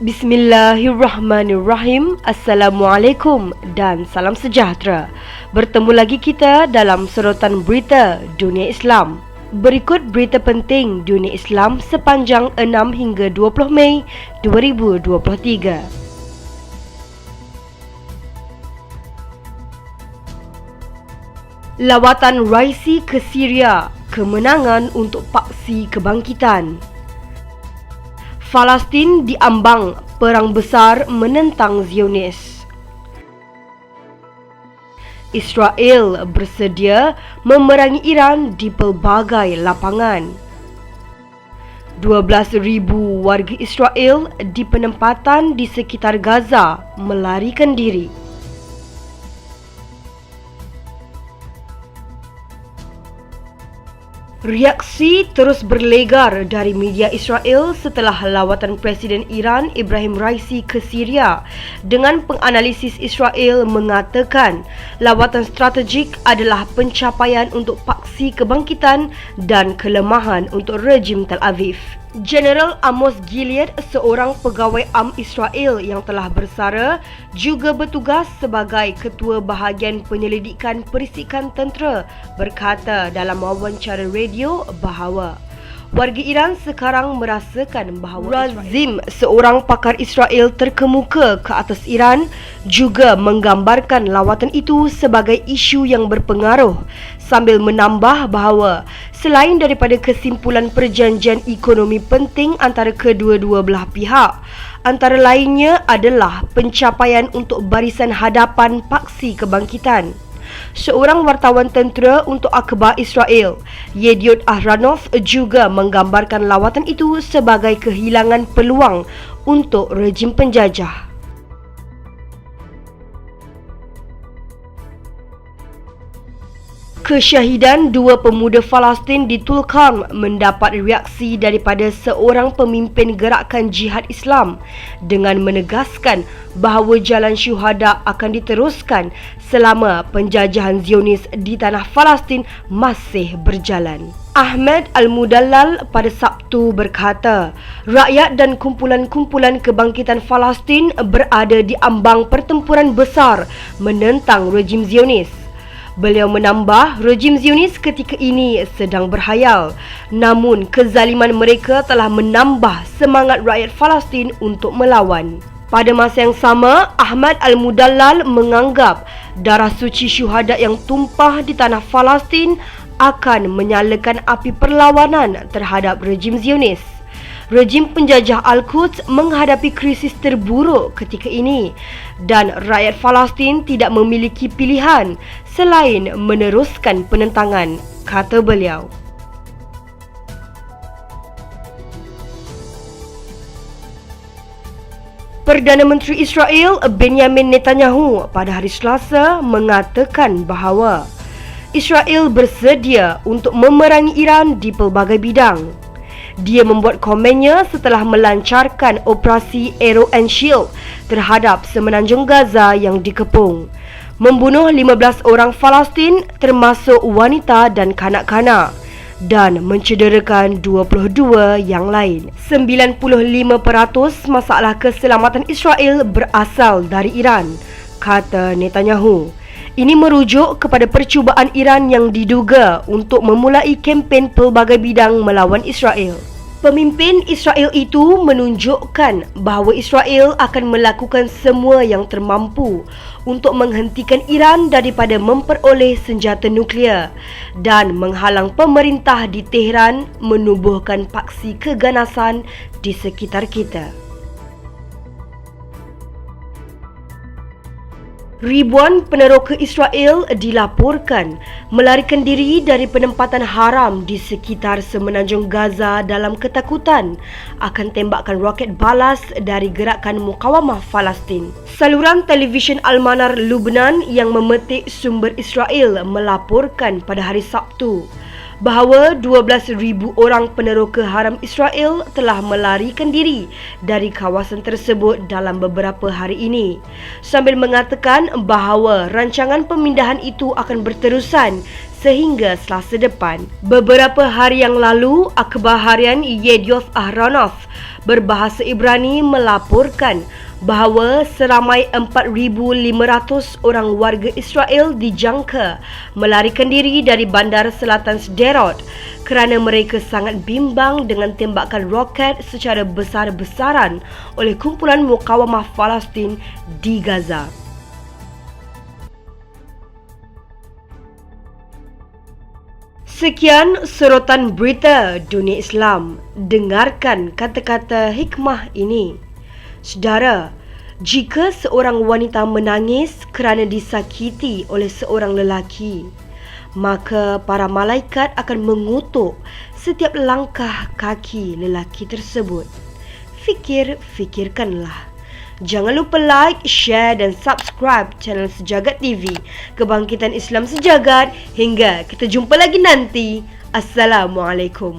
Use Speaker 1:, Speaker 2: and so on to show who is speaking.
Speaker 1: Bismillahirrahmanirrahim. Assalamualaikum dan salam sejahtera. Bertemu lagi kita dalam sorotan berita dunia Islam. Berikut berita penting dunia Islam sepanjang 6 hingga 20 Mei 2023. Lawatan Raisi ke Syria, kemenangan untuk paksi kebangkitan. Palestin diambang perang besar menentang Zionis. Israel bersedia memerangi Iran di pelbagai lapangan. 12,000 warga Israel di penempatan di sekitar Gaza melarikan diri. Reaksi terus berlegar dari media Israel setelah lawatan Presiden Iran Ibrahim Raisi ke Syria, dengan penganalisis Israel mengatakan lawatan strategik adalah pencapaian untuk paksi kebangkitan dan kelemahan untuk rejim Tel Aviv. Jeneral Amos Gilead, seorang pegawai UM Israel yang telah bersara, juga bertugas sebagai Ketua Bahagian Penyelidikan Perisikan Tentera, berkata dalam wawancara radio bahawa warga Iran sekarang merasakan bahawa Razim, seorang pakar Israel terkemuka ke atas Iran, juga menggambarkan lawatan itu sebagai isu yang berpengaruh, sambil menambah bahawa selain daripada kesimpulan perjanjian ekonomi penting antara kedua-dua belah pihak, antara lainnya adalah pencapaian untuk barisan hadapan paksi kebangkitan. Seorang wartawan tentera untuk Akhbar Israel, Yediot Ahronoff, juga menggambarkan lawatan itu sebagai kehilangan peluang untuk rejim penjajah. Kesyahidan dua pemuda Palestin di Tulkarm mendapat reaksi daripada seorang pemimpin gerakan jihad Islam dengan menegaskan bahawa jalan syuhada akan diteruskan selama penjajahan Zionis di tanah Palestin masih berjalan. Ahmad Al-Mudallal pada Sabtu berkata, rakyat dan kumpulan-kumpulan kebangkitan Palestin berada di ambang pertempuran besar menentang rejim Zionis. Beliau menambah, rejim Zionis ketika ini sedang berhayal, namun kezaliman mereka telah menambah semangat rakyat Palestin untuk melawan. Pada masa yang sama, Ahmad Al-Mudallal menganggap darah suci syuhada yang tumpah di tanah Palestin akan menyalakan api perlawanan terhadap rejim Zionis. Rejim penjajah Al-Quds menghadapi krisis terburuk ketika ini dan rakyat Palestin tidak memiliki pilihan selain meneruskan penentangan, kata beliau. Perdana Menteri Israel Benjamin Netanyahu pada hari Selasa mengatakan bahawa Israel bersedia untuk memerangi Iran di pelbagai bidang. Dia membuat komennya setelah melancarkan operasi Arrow and Shield terhadap semenanjung Gaza yang dikepung, membunuh 15 orang Palestin termasuk wanita dan kanak-kanak dan mencederakan 22 yang lain. 95% masalah keselamatan Israel berasal dari Iran, kata Netanyahu. Ini merujuk kepada percubaan Iran yang diduga untuk memulai kempen pelbagai bidang melawan Israel. Pemimpin Israel itu menunjukkan bahawa Israel akan melakukan semua yang termampu untuk menghentikan Iran daripada memperoleh senjata nuklear dan menghalang pemerintah di Tehran menubuhkan paksi keganasan di sekitar kita. Ribuan peneroka Israel dilaporkan melarikan diri dari penempatan haram di sekitar semenanjung Gaza dalam ketakutan akan tembakan roket balas dari gerakan mukawamah Palestin. Saluran televisyen Al-Manar Lubnan yang memetik sumber Israel melaporkan pada hari Sabtu bahawa 12,000 orang peneroka haram Israel telah melarikan diri dari kawasan tersebut dalam beberapa hari ini, sambil mengatakan bahawa rancangan pemindahan itu akan berterusan sehingga Selasa depan. Beberapa hari yang lalu, akhbar harian Yedioth Ahronoth berbahasa Ibrani melaporkan bahawa seramai 4,500 orang warga Israel dijangka melarikan diri dari bandar selatan Sderot kerana mereka sangat bimbang dengan tembakan roket secara besar-besaran oleh kumpulan mukawamah Palestin di Gaza. Sekian sorotan berita dunia Islam. Dengarkan kata-kata hikmah ini. Saudara, jika seorang wanita menangis kerana disakiti oleh seorang lelaki, maka para malaikat akan mengutuk setiap langkah kaki lelaki tersebut. Fikirkanlah. Jangan lupa like, share dan subscribe channel Sejagat TV, Kebangkitan Islam Sejagat. Hingga kita jumpa lagi nanti. Assalamualaikum.